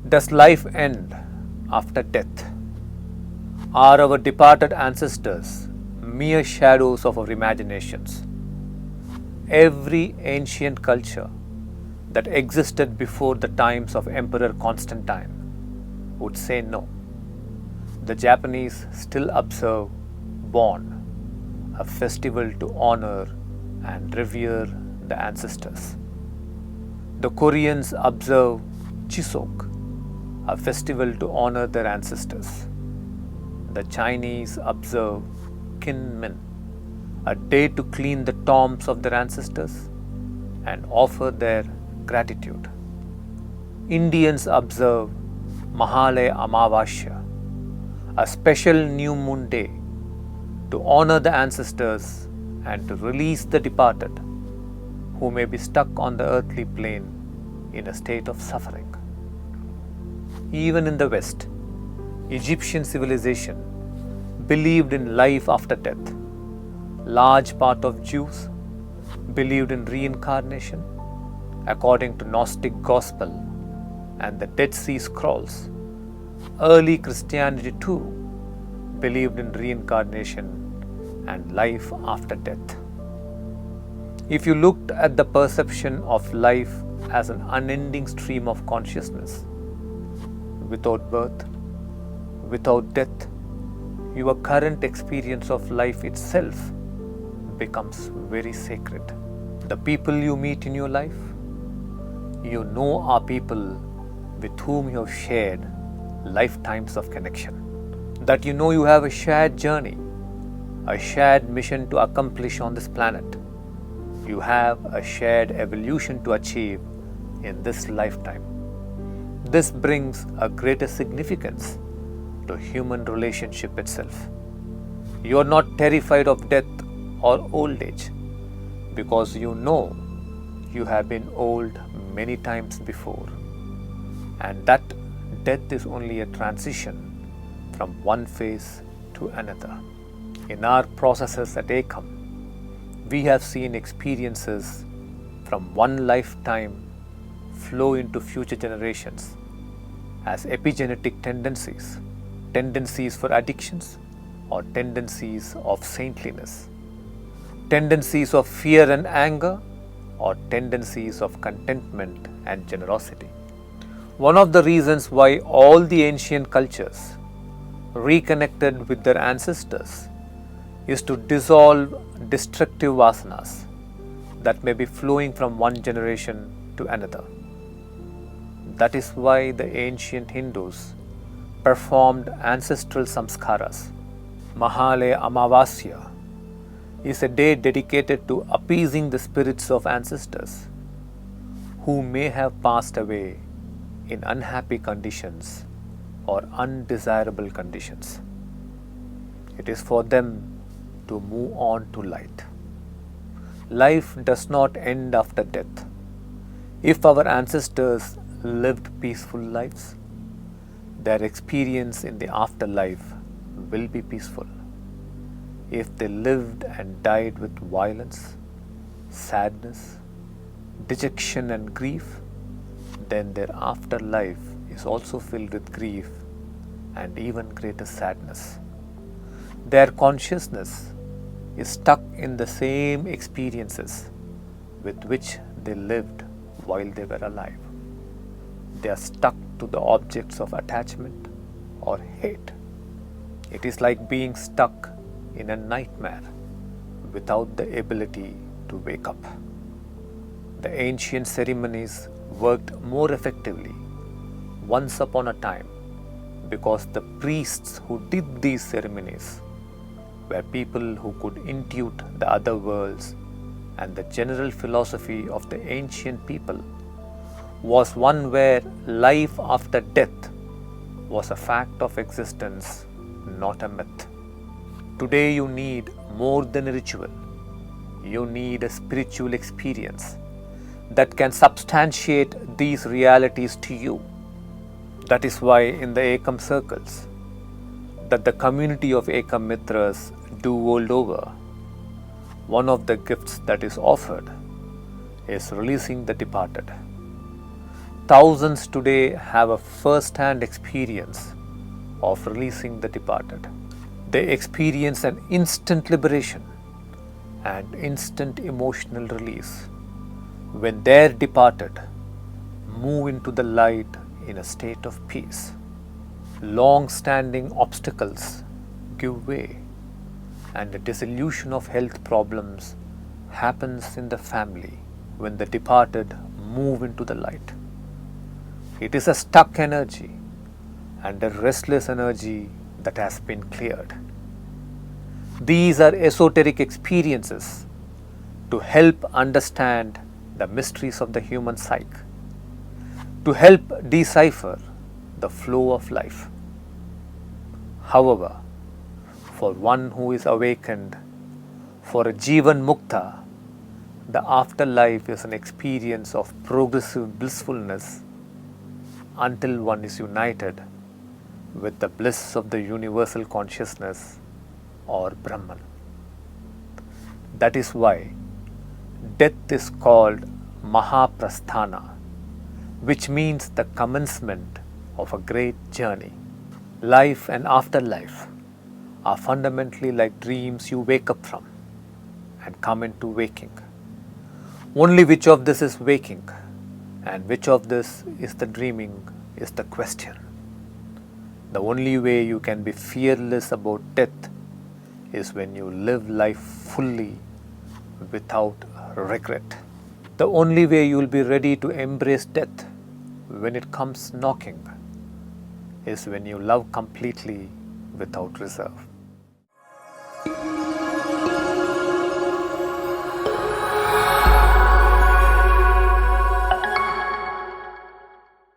Does life end after death? Are our departed ancestors mere shadows of our imaginations? Every ancient culture that existed before the times of Emperor Constantine would say no. The Japanese still observe Bon, a festival to honor and revere the ancestors. The Koreans observe Chuseok, a festival to honor their ancestors. The Chinese observe Qingming, a day to clean the tombs of their ancestors and offer their gratitude. Indians observe Mahale Amavasya, a special new moon day to honor the ancestors and to release the departed who may be stuck on the earthly plane in a state of suffering. Even in the West, Egyptian civilization believed in life after death. Large part of Jews believed in reincarnation according to Gnostic Gospel and the Dead Sea Scrolls. Early Christianity too believed in reincarnation and life after death. If you looked at the perception of life as an unending stream of consciousness, without birth, without death, your current experience of life itself becomes very sacred. The people you meet in your life, you know are people with whom you have shared lifetimes of connection. That you know you have a shared journey, a shared mission to accomplish on this planet. You have a shared evolution to achieve in this lifetime. This brings a greater significance to human relationship itself. You are not terrified of death or old age because you know you have been old many times before, and that death is only a transition from one phase to another. In our processes at ACOM, we have seen experiences from one lifetime flow into future generations as epigenetic tendencies for addictions or tendencies of saintliness, tendencies of fear and anger or tendencies of contentment and generosity. One of the reasons why all the ancient cultures reconnected with their ancestors is to dissolve destructive vasanas that may be flowing from one generation to another. That is why the ancient Hindus performed ancestral samskaras. Mahale Amavasya is a day dedicated to appeasing the spirits of ancestors who may have passed away in unhappy conditions or undesirable conditions. It is for them to move on to light. Life does not end after death. If our ancestors lived peaceful lives, their experience in the afterlife will be peaceful. If they lived and died with violence, sadness, dejection and grief, then their afterlife is also filled with grief and even greater sadness. Their consciousness is stuck in the same experiences with which they lived while they were alive. They are stuck to the objects of attachment or hate. It is like being stuck in a nightmare without the ability to wake up. The ancient ceremonies worked more effectively once upon a time because the priests who did these ceremonies were people who could intuit the other worlds, and the general philosophy of the ancient people was one where life after death was a fact of existence, not a myth. Today you need more than a ritual. You need a spiritual experience that can substantiate these realities to you. That is why in the ACOM circles that the community of ACOM Mitras do world over, one of the gifts that is offered is releasing the departed. thousands today have a first-hand experience of releasing the departed. They experience an instant liberation and instant emotional release when their departed move into the light in a state of peace. Long-standing obstacles give way, and the dissolution of health problems happens in the family when the departed move into the light. It is a stuck energy and a restless energy that has been cleared. These are esoteric experiences to help understand the mysteries of the human psyche, to help decipher the flow of life. However, for one who is awakened, for a Jivan Mukta, the afterlife is an experience of progressive blissfulness until one is united with the bliss of the universal consciousness or Brahman. That is why death is called Mahaprasthana, which means the commencement of a great journey. Life and afterlife are fundamentally like dreams you wake up from and come into waking. Only which of this is waking and which of this is the dreaming is the question. The only way you can be fearless about death is when you live life fully without regret. The only way you will be ready to embrace death when it comes knocking is when you love completely without reserve.